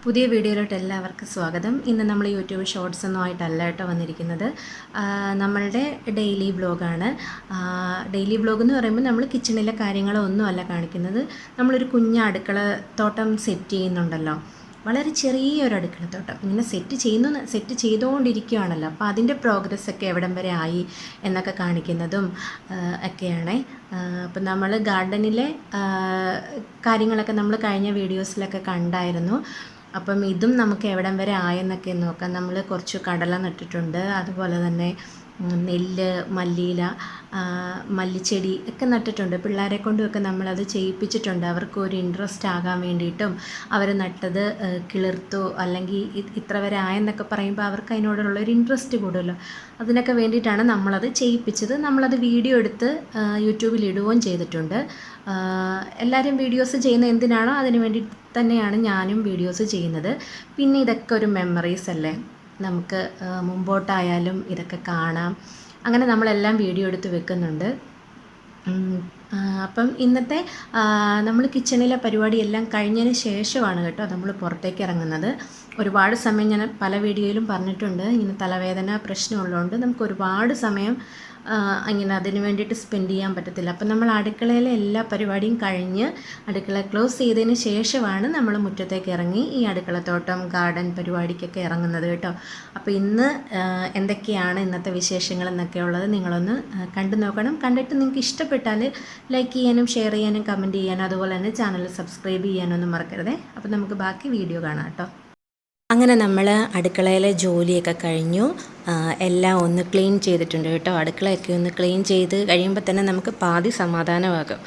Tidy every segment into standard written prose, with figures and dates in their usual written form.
പുതിയ വീഡിയോയിലോട്ട് എല്ലാവർക്കും സ്വാഗതം. ഇന്ന് നമ്മൾ യൂട്യൂബ് ഷോർട്സ് ഒന്നും ആയിട്ടല്ല കേട്ടോ വന്നിരിക്കുന്നത്. നമ്മളുടെ ഡെയിലി വ്ലോഗാണ്. ഡെയിലി വ്ലോഗ് എന്ന് പറയുമ്പോൾ നമ്മൾ കിച്ചണിലെ കാര്യങ്ങളൊന്നും അല്ല കാണിക്കുന്നത്. നമ്മളൊരു കുഞ്ഞ് അടുക്കളത്തോട്ടം സെറ്റ് ചെയ്യുന്നുണ്ടല്ലോ, വളരെ ചെറിയൊരു അടുക്കളത്തോട്ടം ഇങ്ങനെ സെറ്റ് ചെയ്തുകൊണ്ടിരിക്കുകയാണല്ലോ. അപ്പോൾ അതിൻ്റെ പ്രോഗ്രസ്സൊക്കെ എവിടം വരെ ആയി എന്നൊക്കെ കാണിക്കുന്നതും ഒക്കെയാണ്. അപ്പം നമ്മൾ ഗാർഡനിലെ കാര്യങ്ങളൊക്കെ നമ്മൾ കഴിഞ്ഞ വീഡിയോസിലൊക്കെ കണ്ടായിരുന്നു. അപ്പം ഇതും നമുക്ക് എവിടം വരെ ആയെന്നൊക്കെ നോക്കാം. നമ്മൾ കുറച്ച് കടല നട്ടിട്ടുണ്ട്, അതുപോലെ തന്നെ നെല്ല്, മല്ലിയില, മല്ലിച്ചെടി ഒക്കെ നട്ടിട്ടുണ്ട്. പിള്ളേരെ കൊണ്ടുമൊക്കെ നമ്മളത് ചെയ്യിപ്പിച്ചിട്ടുണ്ട്. അവർക്കൊരു ഇൻട്രസ്റ്റ് ആകാൻ വേണ്ടിയിട്ടും അവർ നട്ടത് കിളിർത്തു അല്ലെങ്കിൽ ഇത്ര വരെ ആയെന്നൊക്കെ പറയുമ്പോൾ അവർക്ക് അതിനോടുള്ളൊരു ഇൻട്രസ്റ്റ് കൂടുമല്ലോ. അതിനൊക്കെ വേണ്ടിയിട്ടാണ് നമ്മളത് ചെയ്യിപ്പിച്ചത്. നമ്മളത് വീഡിയോ എടുത്ത് യൂട്യൂബിൽ ഇടുകയും ചെയ്തിട്ടുണ്ട്. എല്ലാവരും വീഡിയോസ് ചെയ്യുന്ന എന്തിനാണോ അതിന് വേണ്ടി തന്നെയാണ് ഞാനും വീഡിയോസ് ചെയ്യുന്നത്. പിന്നെ ഇതൊക്കെ ഒരു മെമ്മറീസ് അല്ലേ, നമുക്ക് മുമ്പോട്ടായാലും ഇതൊക്കെ കാണാം. അങ്ങനെ നമ്മളെല്ലാം വീഡിയോ എടുത്ത് വെക്കുന്നുണ്ട്. അപ്പം ഇന്നത്തെ നമ്മൾ കിച്ചണിലെ പരിപാടിയെല്ലാം കഴിഞ്ഞതിന് ശേഷമാണ് കേട്ടോ നമ്മൾ പുറത്തേക്ക് ഇറങ്ങുന്നത്. ഒരുപാട് സമയം ഞാൻ പല വീഡിയോയിലും പറഞ്ഞിട്ടുണ്ട്, ഇങ്ങനെ തലവേദന പ്രശ്നമുള്ളതുകൊണ്ട് നമുക്ക് ഒരുപാട് സമയം ഇങ്ങനെ അതിന് വേണ്ടിയിട്ട് സ്പെൻഡ് ചെയ്യാൻ പറ്റത്തില്ല. അപ്പം നമ്മൾ അടുക്കളയിലെ എല്ലാ പരിപാടിയും കഴിഞ്ഞ് അടുക്കള ക്ലോസ് ചെയ്തതിന് ശേഷമാണ് നമ്മൾ മുറ്റത്തേക്ക് ഇറങ്ങി ഈ അടുക്കളത്തോട്ടം ഗാർഡൻ പരിപാടിക്കൊക്കെ ഇറങ്ങുന്നത് കേട്ടോ. അപ്പോൾ ഇന്ന് എന്തൊക്കെയാണ് ഇന്നത്തെ വിശേഷങ്ങൾ എന്നൊക്കെ ഉള്ളത് നിങ്ങളൊന്ന് കണ്ടു നോക്കണം. കണ്ടിട്ട് നിങ്ങൾക്ക് ഇഷ്ടപ്പെട്ടാൽ ലൈക്ക് ചെയ്യാനും ഷെയർ ചെയ്യാനും കമൻറ്റ് ചെയ്യാനും അതുപോലെ തന്നെ ചാനൽ സബ്സ്ക്രൈബ് ചെയ്യാനൊന്നും മറക്കരുതേ. അപ്പോൾ നമുക്ക് ബാക്കി വീഡിയോ കാണാം കേട്ടോ. അങ്ങനെ നമ്മൾ അടുക്കളയിലെ ജോലിയൊക്കെ കഴിഞ്ഞു, എല്ലാം ഒന്ന് ക്ലീൻ ചെയ്തിട്ടുണ്ട് കേട്ടോ. അടുക്കളയൊക്കെ ഒന്ന് ക്ലീൻ ചെയ്ത് കഴിയുമ്പോൾ തന്നെ നമുക്ക് പാതി സമാധാനമാകും.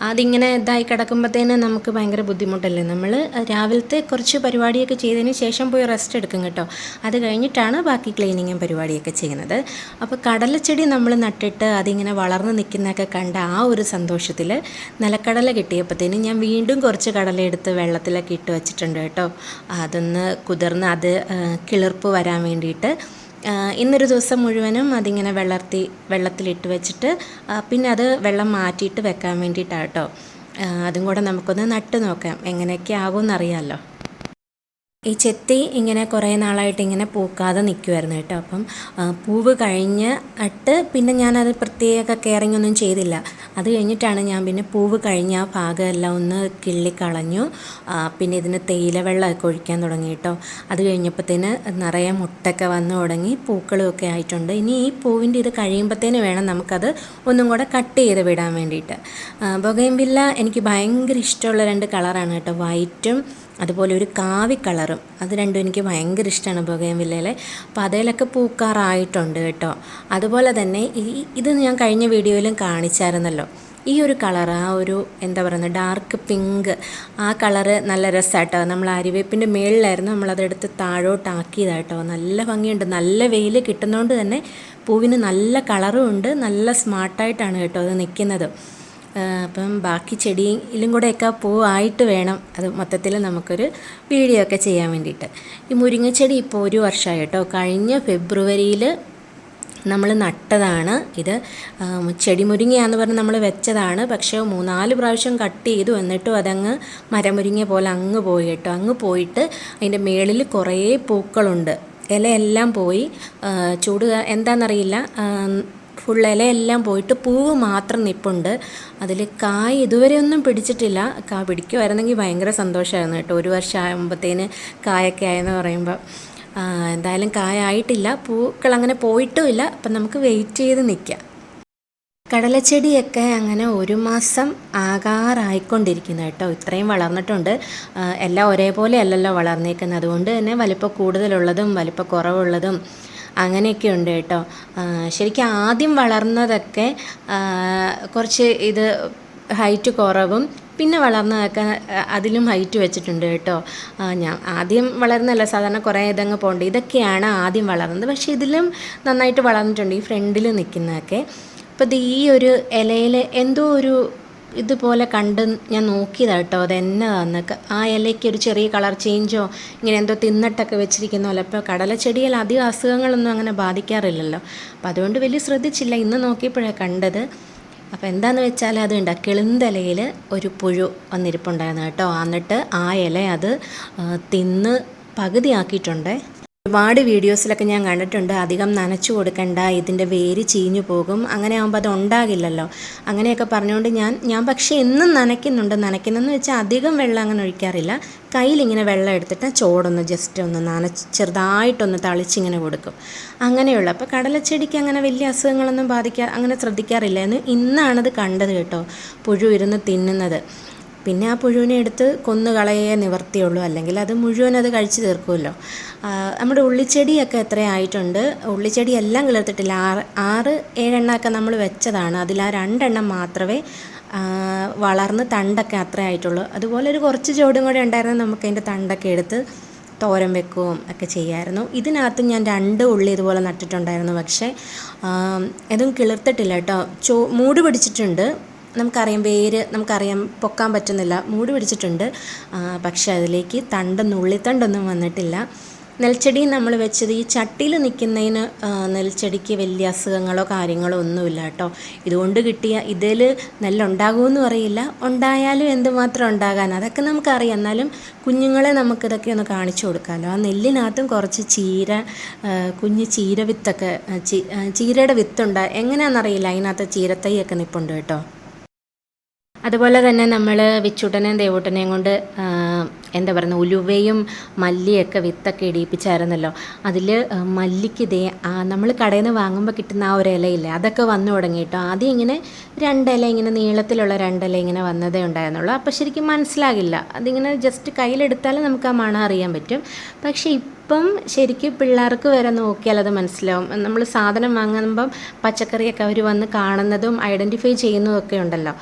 അതിങ്ങനെ ഇതായി കിടക്കുമ്പോഴത്തേന് നമുക്ക് ഭയങ്കര ബുദ്ധിമുട്ടല്ലേ. നമ്മൾ രാവിലത്തെ കുറച്ച് പരിപാടിയൊക്കെ ചെയ്തതിന് ശേഷം പോയി റെസ്റ്റ് എടുക്കും കേട്ടോ. അത് കഴിഞ്ഞിട്ടാണ് ബാക്കി ക്ലീനിങ്ങും പരിപാടിയൊക്കെ ചെയ്യുന്നത്. അപ്പോൾ കടലച്ചെടി നമ്മൾ നട്ടിട്ട് അതിങ്ങനെ വളർന്ന് നിൽക്കുന്നതൊക്കെ കണ്ട ആ ഒരു സന്തോഷത്തിൽ നിലക്കടല കിട്ടിയപ്പോഴത്തേന് ഞാൻ വീണ്ടും കുറച്ച് കടല എടുത്ത് വെള്ളത്തിലൊക്കെ ഇട്ട് വെച്ചിട്ടുണ്ട് കേട്ടോ. അതൊന്ന് കുതിർന്ന് അത് കിളിർപ്പ് വരാൻ വേണ്ടിയിട്ട് ഇന്നൊരു ദിവസം മുഴുവനും അതിങ്ങനെ വെള്ളത്തിലിട്ട് വെച്ചിട്ട് പിന്നെ അത് വെള്ളം മാറ്റിയിട്ട് വെക്കാൻ വേണ്ടിയിട്ടാണ് കേട്ടോ. അതും കൂടെ നമുക്കൊന്ന് നട്ട് നോക്കാം, എങ്ങനെയൊക്കെ ആകുമെന്നറിയാമല്ലോ. ഈ ചെത്തി ഇങ്ങനെ കുറേ നാളായിട്ട് ഇങ്ങനെ പൂക്കാതെ നിൽക്കുമായിരുന്നു കേട്ടോ. അപ്പം പൂവ് കഴിഞ്ഞിട്ട് പിന്നെ ഞാനത് പ്രത്യേക കെയറിങ് ഒന്നും ചെയ്തില്ല. അത് കഴിഞ്ഞിട്ടാണ് ഞാൻ പിന്നെ പൂവ് കഴിഞ്ഞ ആ ഭാഗമെല്ലാം ഒന്ന് കിള്ളിക്കളഞ്ഞു. പിന്നെ ഇതിന് തേയില വെള്ളമൊക്കെ ഒഴിക്കാൻ തുടങ്ങി കേട്ടോ. അത് കഴിഞ്ഞപ്പോഴത്തേന് നിറയെ മുട്ടൊക്കെ വന്നു തുടങ്ങി, പൂക്കളും ഒക്കെ ആയിട്ടുണ്ട്. ഇനി ഈ പൂവിൻ്റെ ഇത് കഴിയുമ്പോഴത്തേന് വേണം നമുക്കത് ഒന്നും കൂടെ കട്ട് ചെയ്ത് വിടാൻ വേണ്ടിയിട്ട്. ബൊഗൈൻവില്ല എനിക്ക് ഭയങ്കര ഇഷ്ടമുള്ള 2 കളറാണ് കേട്ടോ, വൈറ്റും അതുപോലെ ഒരു കാവി കളറും. അത് രണ്ടും എനിക്ക് ഭയങ്കര ഇഷ്ടമാണ് ബൊഗൈൻവില്ലയിലെ. അപ്പോൾ അതിലൊക്കെ പൂക്കാറായിട്ടുണ്ട് കേട്ടോ. അതുപോലെ തന്നെ ഇത് ഞാൻ കഴിഞ്ഞ വീഡിയോയിലും കാണിച്ചായിരുന്നല്ലോ. ഈ ഒരു കളർ, ആ ഒരു എന്താ പറയുന്നത്, ഡാർക്ക് പിങ്ക്, ആ കളറ് നല്ല രസമായിട്ടോ. നമ്മൾ അരിവേപ്പിൻ്റെ മേളിലായിരുന്നു നമ്മളതെടുത്ത് താഴോട്ടാക്കിയതായിട്ടോ. നല്ല ഭംഗിയുണ്ട്. നല്ല വെയിൽ കിട്ടുന്നതുകൊണ്ട് തന്നെ പൂവിന് നല്ല കളറും ഉണ്ട്, നല്ല സ്മാർട്ടായിട്ടാണ് കേട്ടോ അത് നിൽക്കുന്നത്. അപ്പം ബാക്കി ചെടിയിലും കൂടെയൊക്കെ പൂവായിട്ട് വേണം അത് മൊത്തത്തിൽ നമുക്കൊരു വീഡിയോ ഒക്കെ ചെയ്യാൻ വേണ്ടിയിട്ട്. ഈ മുരിങ്ങച്ചെടി ഇപ്പോൾ 1 വർഷമായി കേട്ടോ. കഴിഞ്ഞ ഫെബ്രുവരിയിൽ നമ്മൾ നട്ടതാണ് ഇത്. ചെടി മുരിങ്ങയാന്ന് പറഞ്ഞ് നമ്മൾ വെച്ചതാണ്. പക്ഷേ 3-4 പ്രാവശ്യം കട്ട് ചെയ്തു, എന്നിട്ടും അതങ്ങ് മരമുരിങ്ങ പോലെ അങ്ങ് പോയി കേട്ടോ. അങ്ങ് പോയിട്ട് അതിൻ്റെ മേളിൽ കുറേ പൂക്കളുണ്ട്. ഇലയെല്ലാം പോയി, ചൂട് എന്താണെന്നറിയില്ല, ഫുൾ ഇലയെല്ലാം പോയിട്ട് പൂവ് മാത്രം നിൽപ്പുണ്ട്. അതിൽ കായ് ഇതുവരെ ഒന്നും പിടിച്ചിട്ടില്ല. പിടിക്കുമായിരുന്നെങ്കിൽ ഭയങ്കര സന്തോഷമായിരുന്നു കേട്ടോ. 1 വർഷം ആകുമ്പോഴത്തേന് കായൊക്കെ ആയെന്ന് പറയുമ്പോൾ. എന്തായാലും കായായിട്ടില്ല, പൂക്കൾ അങ്ങനെ പോയിട്ടുമില്ല. അപ്പം നമുക്ക് വെയിറ്റ് ചെയ്ത് നിൽക്കാം. കടലച്ചെടിയൊക്കെ അങ്ങനെ 1 മാസം ആകാറായിക്കൊണ്ടിരിക്കുന്നു കേട്ടോ. ഇത്രയും വളർന്നിട്ടുണ്ട്. എല്ലാം ഒരേപോലെ അല്ലല്ലോ വളർന്നേക്കുന്നത്. അതുകൊണ്ട് തന്നെ വലിപ്പം കൂടുതലുള്ളതും വലിപ്പം കുറവുള്ളതും അങ്ങനെയൊക്കെ ഉണ്ട് കേട്ടോ. ശരിക്കും ആദ്യം വളർന്നതൊക്കെ കുറച്ച് ഇത് ഹൈറ്റ് കുറവും, പിന്നെ വളർന്നതൊക്കെ അതിലും ഹൈറ്റ് വെച്ചിട്ടുണ്ട് കേട്ടോ. ഞാൻ ആദ്യം വളർന്നല്ല, സാധാരണ കുറേ ഇതങ്ങ് പോകേണ്ട, ഇതൊക്കെയാണ് ആദ്യം വളർന്നത്. പക്ഷേ ഇതിലും നന്നായിട്ട് വളർന്നിട്ടുണ്ട്, ഈ ഫ്രണ്ടിൽ നിൽക്കുന്നതൊക്കെ. അപ്പോൾ ഇത് ഈ ഒരു ഇലയിൽ എന്തോ ഒരു ഇതുപോലെ കണ്ട് ഞാൻ നോക്കിയതാണ് കേട്ടോ. അതെന്നതാന്നൊക്കെ, ആ ഇലയ്ക്ക് ഒരു ചെറിയ കളർ ചേഞ്ചോ ഇങ്ങനെ എന്തോ തിന്നിട്ടൊക്കെ വെച്ചിരിക്കുന്നല്ലോ. അപ്പോൾ കടലച്ചെടിയിൽ അധികം അസുഖങ്ങളൊന്നും അങ്ങനെ ബാധിക്കാറില്ലല്ലോ. അപ്പോൾ അതുകൊണ്ട് വലിയ ശ്രദ്ധിച്ചില്ല. ഇന്ന് നോക്കിയപ്പോഴാണ് കണ്ടത്. അപ്പോൾ എന്താണെന്ന് വെച്ചാൽ അതുണ്ട് കിളുന്തലയിൽ ഒരു പുഴു വന്നിരിപ്പുണ്ടായിരുന്നു കേട്ടോ. എന്നിട്ട് ആ ഇല അത് തിന്ന് പകുതിയാക്കിയിട്ടുണ്ട്. ഒരുപാട് വീഡിയോസിലൊക്കെ ഞാൻ കണ്ടിട്ടുണ്ട്, അധികം നനച്ചു കൊടുക്കണ്ട, ഇതിൻ്റെ വേര് ചീഞ്ഞു പോകും, അങ്ങനെ ആകുമ്പോൾ അത് ഉണ്ടാകില്ലല്ലോ, അങ്ങനെയൊക്കെ പറഞ്ഞുകൊണ്ട് ഞാൻ പക്ഷേ എന്നും നനയ്ക്കുന്നതെന്ന് വെച്ചാൽ അധികം വെള്ളം അങ്ങനെ ഒഴിക്കാറില്ല. കയ്യിലിങ്ങനെ വെള്ളം എടുത്തിട്ട് ചോടൊന്ന് ജസ്റ്റ് ഒന്ന് ചെറുതായിട്ടൊന്ന് തളിച്ചിങ്ങനെ കൊടുക്കും, അങ്ങനെയുള്ള. അപ്പോൾ കടലച്ചെടിക്ക് അങ്ങനെ വലിയ അസുഖങ്ങളൊന്നും അങ്ങനെ ശ്രദ്ധിക്കാറില്ലായിരുന്നു. ഇന്നാണത് കണ്ടത് കേട്ടോ, പുഴു ഇരുന്ന് തിന്നുന്നത്. പിന്നെ ആ പുഴുവിനെ എടുത്ത് കൊന്നു കളയേ നിവർത്തിയുള്ളൂ, അല്ലെങ്കിൽ അത് മുഴുവൻ അത് കഴിച്ചു തീർക്കുമല്ലോ. നമ്മുടെ ഉള്ളിച്ചെടിയൊക്കെ എത്ര ആയിട്ടുണ്ട്, ഉള്ളിച്ചെടി എല്ലാം കിളിർത്തിട്ടില്ല. 6-7 എണ്ണമൊക്കെ നമ്മൾ വെച്ചതാണ്, അതിൽ ആ 2 എണ്ണം മാത്രമേ വളർന്ന് തണ്ടൊക്കെ അത്ര ആയിട്ടുള്ളൂ. അതുപോലെ ഒരു കുറച്ച് ചോടും കൂടെ ഉണ്ടായിരുന്നത് നമുക്ക് അതിൻ്റെ തണ്ടൊക്കെ എടുത്ത് തോരൻ വെക്കുകയും ഒക്കെ ചെയ്യായിരുന്നു. ഇതിനകത്ത് ഞാൻ 2 ഉള്ളി ഇതുപോലെ നട്ടിട്ടുണ്ടായിരുന്നു, പക്ഷേ ഇതും കിളിർത്തിട്ടില്ല കേട്ടോ. മൂട് പിടിച്ചിട്ടുണ്ട്, നമുക്കറിയാം പൊക്കാൻ പറ്റുന്നില്ല, മൂട് പിടിച്ചിട്ടുണ്ട്. പക്ഷേ അതിലേക്ക് ഉള്ളിത്തണ്ടൊന്നും വന്നിട്ടില്ല. നെൽച്ചെടി നമ്മൾ വെച്ചത് ഈ ചട്ടിയിൽ നിൽക്കുന്നതിന് നെൽച്ചെടിക്ക് വലിയ അസുഖങ്ങളോ കാര്യങ്ങളോ ഒന്നുമില്ല കേട്ടോ. ഇതുകൊണ്ട് കിട്ടിയ ഇതിൽ നെല്ലുണ്ടാകുമെന്ന് പറയില്ല, ഉണ്ടായാലും എന്തുമാത്രം ഉണ്ടാകാൻ അതൊക്കെ നമുക്കറിയാം. എന്നാലും കുഞ്ഞുങ്ങളെ നമുക്കിതൊക്കെ ഒന്ന് കാണിച്ചു കൊടുക്കാമല്ലോ. ആ നെല്ലിനകത്തും കുറച്ച് കുഞ്ഞ് ചീരയുടെ വിത്തുണ്ട്, എങ്ങനെയാണെന്നറിയില്ല, അതിനകത്ത് ചീരത്തൈയൊക്കെ നിൽപ്പുണ്ട് കേട്ടോ. അതുപോലെ തന്നെ നമ്മൾ വിച്ചുട്ടനെയും ദേവൂട്ടനെയും കൊണ്ട് ഉലുവയും മല്ലിയൊക്കെ വിത്തൊക്കെ ഇടിയിപ്പിച്ചായിരുന്നല്ലോ. അതിൽ മല്ലിക്ക് നമ്മൾ കടയിൽ നിന്ന് വാങ്ങുമ്പോൾ കിട്ടുന്ന ആ ഒരു ഇലയില്ലേ, അതൊക്കെ വന്നു തുടങ്ങിയിട്ടോ. ആദ്യം ഇങ്ങനെ 2 ഇല, ഇങ്ങനെ നീളത്തിലുള്ള 2 ഇല ഇങ്ങനെ വന്നതേ ഉണ്ടായിരുന്നുള്ളൂ. അപ്പോൾ ശരിക്കും മനസ്സിലാകില്ല, അതിങ്ങനെ ജസ്റ്റ് കയ്യിലെടുത്താൽ നമുക്ക് ആ മണം അറിയാൻ പറ്റും. പക്ഷേ ഇപ്പം ശരിക്കും പിള്ളേർക്ക് വരെ നോക്കിയാൽ അത് മനസ്സിലാവും. നമ്മൾ സാധനം വാങ്ങുമ്പം പച്ചക്കറിയൊക്കെ അവർ വന്ന് കാണുന്നതും ഐഡൻറ്റിഫൈ ചെയ്യുന്നതൊക്കെ ഉണ്ടല്ലോ.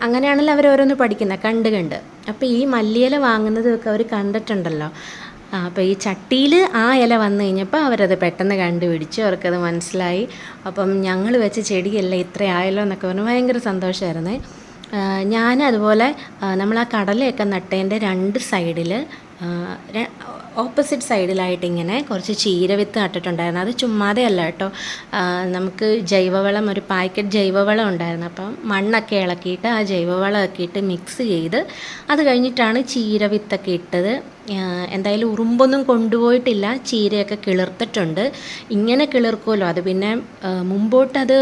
അങ്ങനെയാണല്ലോ അവർ ഓരോന്ന് പഠിക്കുന്നത് കണ്ട്. അപ്പോൾ ഈ മല്ലിയില വാങ്ങുന്നതൊക്കെ അവർ കണ്ടിട്ടുണ്ടല്ലോ. അപ്പോൾ ഈ ചട്ടിയിൽ ആ ഇല വന്നു കഴിഞ്ഞപ്പോൾ അവരത് പെട്ടെന്ന് കണ്ടുപിടിച്ചു, അവർക്കത് മനസ്സിലായി. അപ്പം ഞങ്ങൾ വെച്ച ചെടിയല്ല ഇത്ര ആയല്ലോ എന്നൊക്കെ പറഞ്ഞ് ഭയങ്കര സന്തോഷമായിരുന്നേ. ഞാൻ അതുപോലെ നമ്മൾ ആ കടലയൊക്കെ നട്ടതിൻ്റെ 2 സൈഡിൽ ഓപ്പോസിറ്റ് സൈഡിലായിട്ട് ഇങ്ങനെ കുറച്ച് ചീരവിത്ത് നട്ടിട്ടുണ്ടായിരുന്നു. അത് ചുമ്മാതെ അല്ല കേട്ടോ, നമുക്ക് ജൈവവളം, ഒരു പാക്കറ്റ് ജൈവവളം ഉണ്ടായിരുന്നു. അപ്പം മണ്ണൊക്കെ ഇളക്കിയിട്ട് ആ ജൈവവളമൊക്കെ ഇട്ട് മിക്സ് ചെയ്ത് അത് കഴിഞ്ഞിട്ടാണ് ചീരവിത്തൊക്കെ ഇട്ടത്. എന്തായാലും ഉറുമ്പൊന്നും കൊണ്ടുപോയിട്ടില്ല, ചീരയൊക്കെ കിളിർത്തിട്ടുണ്ട്. ഇങ്ങനെ കിളിർക്കുമല്ലോ, അത് പിന്നെ മുമ്പോട്ടത്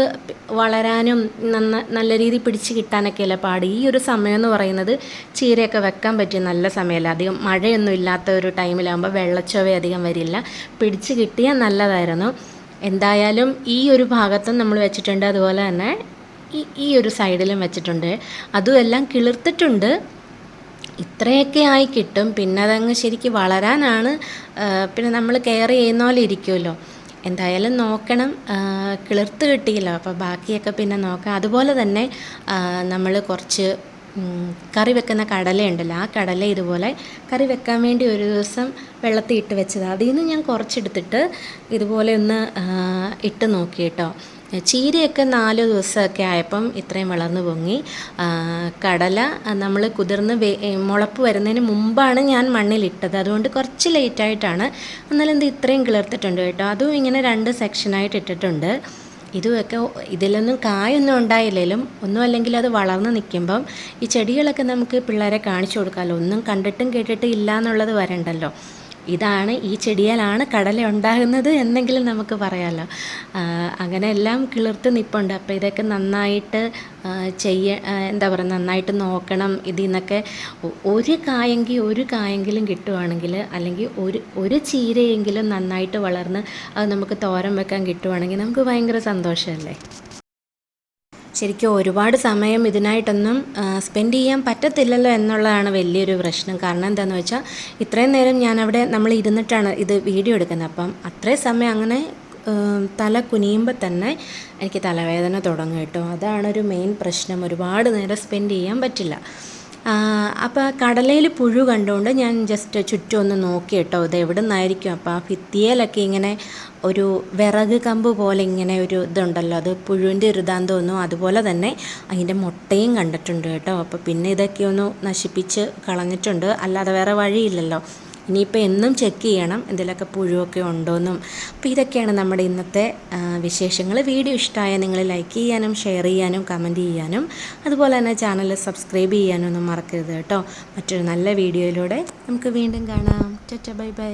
വളരാനും നല്ല രീതിയിൽ പിടിച്ച് കിട്ടാനൊക്കെയല്ല പാട്. ഈ ഒരു സമയം എന്ന് പറയുന്നത് ചീരയൊക്കെ വെക്കാൻ പറ്റിയ നല്ല സമയമല്ല, അധികം മഴയൊന്നും ഇല്ലാത്ത ഒരു ടൈമിലാകുമ്പോൾ വെള്ളച്ചൊവ അധികം വരില്ല, പിടിച്ച് കിട്ടിയാൽ നല്ലതായിരുന്നു. എന്തായാലും ഈ ഒരു ഭാഗത്തും നമ്മൾ വെച്ചിട്ടുണ്ട്, അതുപോലെ തന്നെ ഈ ഒരു സൈഡിലും വെച്ചിട്ടുണ്ട്. അതുമെല്ലാം കിളിർത്തിട്ടുണ്ട്. ഇത്രയൊക്കെ ആയി കിട്ടും, പിന്നെ അതങ്ങ് ശരിക്കും വളരാനാണ്, പിന്നെ നമ്മൾ കെയർ ചെയ്യുന്ന പോലെ ഇരിക്കുമല്ലോ. എന്തായാലും നോക്കണം, കിളിർത്ത് കിട്ടിയില്ല, അപ്പോൾ ബാക്കിയൊക്കെ പിന്നെ നോക്കാം. അതുപോലെ തന്നെ നമ്മൾ കുറച്ച് കറി വെക്കുന്ന കടലയുണ്ടല്ലോ, ആ കടല ഇതുപോലെ കറി വെക്കാൻ വേണ്ടി ഒരു ദിവസം വെള്ളത്തിൽ ഇട്ട് വെച്ചത്. അതിൽ നിന്ന് ഞാൻ കുറച്ചെടുത്തിട്ട് ഇതുപോലെ ഒന്ന് ഇട്ട് നോക്കി കേട്ടോ. ചീരയൊക്കെ 4 ദിവസമൊക്കെ ആയപ്പം ഇത്രയും വളർന്നു പൊങ്ങി. കടല നമ്മൾ കുതിർന്ന് മുളപ്പ് വരുന്നതിന് മുമ്പാണ് ഞാൻ മണ്ണിലിട്ടത്, അതുകൊണ്ട് കുറച്ച് ലേറ്റായിട്ടാണ്. എന്നാലും ഇത്രയും കിളിർത്തിട്ടുണ്ട് കേട്ടോ. അതും ഇങ്ങനെ 2 സെക്ഷനായിട്ട് ഇട്ടിട്ടുണ്ട്. ഇതുമൊക്കെ ഇതിലൊന്നും കായൊന്നും ഉണ്ടായില്ലെങ്കിലും ഒന്നും, അല്ലെങ്കിൽ അത് വളർന്ന് നിൽക്കുമ്പം ഈ ചെടികളൊക്കെ നമുക്ക് പിള്ളേരെ കാണിച്ചു കൊടുക്കാമല്ലോ. ഒന്നും കണ്ടിട്ടും കേട്ടിട്ടും ഇല്ല എന്നുള്ളത് വരണ്ടല്ലോ. ഇതാണ്, ഈ ചെടിയാലാണ് കടല ഉണ്ടാകുന്നത് എന്നെങ്കിലും നമുക്ക് പറയാമല്ലോ. അങ്ങനെ എല്ലാം കിളിർത്ത് നിൽപ്പുണ്ട്. അപ്പോൾ ഇതൊക്കെ നന്നായിട്ട് നന്നായിട്ട് നോക്കണം. ഇതിൽ നിന്നൊക്കെ ഒരു കായെങ്കിലും കിട്ടുവാണെങ്കിൽ, അല്ലെങ്കിൽ ഒരു ചീരയെങ്കിലും നന്നായിട്ട് വളർന്ന് അത് നമുക്ക് തോരൻ വെക്കാൻ കിട്ടുവാണെങ്കിൽ നമുക്ക് ഭയങ്കര സന്തോഷമല്ലേ. ശരിക്കും ഒരുപാട് സമയം ഇതിനായിട്ടൊന്നും സ്പെൻഡ് ചെയ്യാൻ പറ്റത്തില്ലല്ലോ എന്നുള്ളതാണ് വലിയൊരു പ്രശ്നം. കാരണം എന്താണെന്ന് വെച്ചാൽ ഇത്രയും നേരം നമ്മൾ ഇരുന്നിട്ടാണ് ഇത് വീഡിയോ എടുക്കുന്നത്. അപ്പം അത്രയും സമയം അങ്ങനെ തല കുനിയുമ്പോൾ തന്നെ എനിക്ക് തലവേദന തുടങ്ങും കേട്ടോ. അതാണൊരു മെയിൻ പ്രശ്നം, ഒരുപാട് നേരം സ്പെൻഡ് ചെയ്യാൻ പറ്റില്ല. അപ്പോൾ കടലയിൽ പുഴു കണ്ടുകൊണ്ട് ഞാൻ ജസ്റ്റ് ചുറ്റും ഒന്ന് നോക്കി കേട്ടോ, ഇത് എവിടെ നിന്നായിരിക്കും. അപ്പോൾ ആ ഭിത്തിയിലൊക്കെ ഇങ്ങനെ ഒരു വിറക് കമ്പ് പോലെ ഇങ്ങനെ ഒരു ഇതുണ്ടല്ലോ, അത് പുഴുവിൻ്റെ ഒരു ഇതാന്ന് തോന്നുന്നു. അതുപോലെ തന്നെ അതിൻ്റെ മുട്ടയും കണ്ടിട്ടുണ്ട് കേട്ടോ. അപ്പോൾ പിന്നെ ഇതൊക്കെ ഒന്ന് നശിപ്പിച്ച് കളഞ്ഞിട്ടുണ്ട്, അല്ലാതെ വേറെ വഴിയില്ലല്ലോ. ഇനിയിപ്പോൾ എന്നും ചെക്ക് ചെയ്യണം എന്തെങ്കിലുമൊക്കെ പുഴുവൊക്കെ ഉണ്ടോയെന്നും. അപ്പോൾ ഇതൊക്കെയാണ് നമ്മുടെ ഇന്നത്തെ വിശേഷങ്ങൾ. വീഡിയോ ഇഷ്ടമായാൽ നിങ്ങൾ ലൈക്ക് ചെയ്യാനും ഷെയർ ചെയ്യാനും കമൻറ്റ് ചെയ്യാനും അതുപോലെ തന്നെ ചാനൽ സബ്സ്ക്രൈബ് ചെയ്യാനും ഒന്നും മറക്കരുത് കേട്ടോ. മറ്റൊരു നല്ല വീഡിയോയിലൂടെ നമുക്ക് വീണ്ടും കാണാം. Tata bye bye.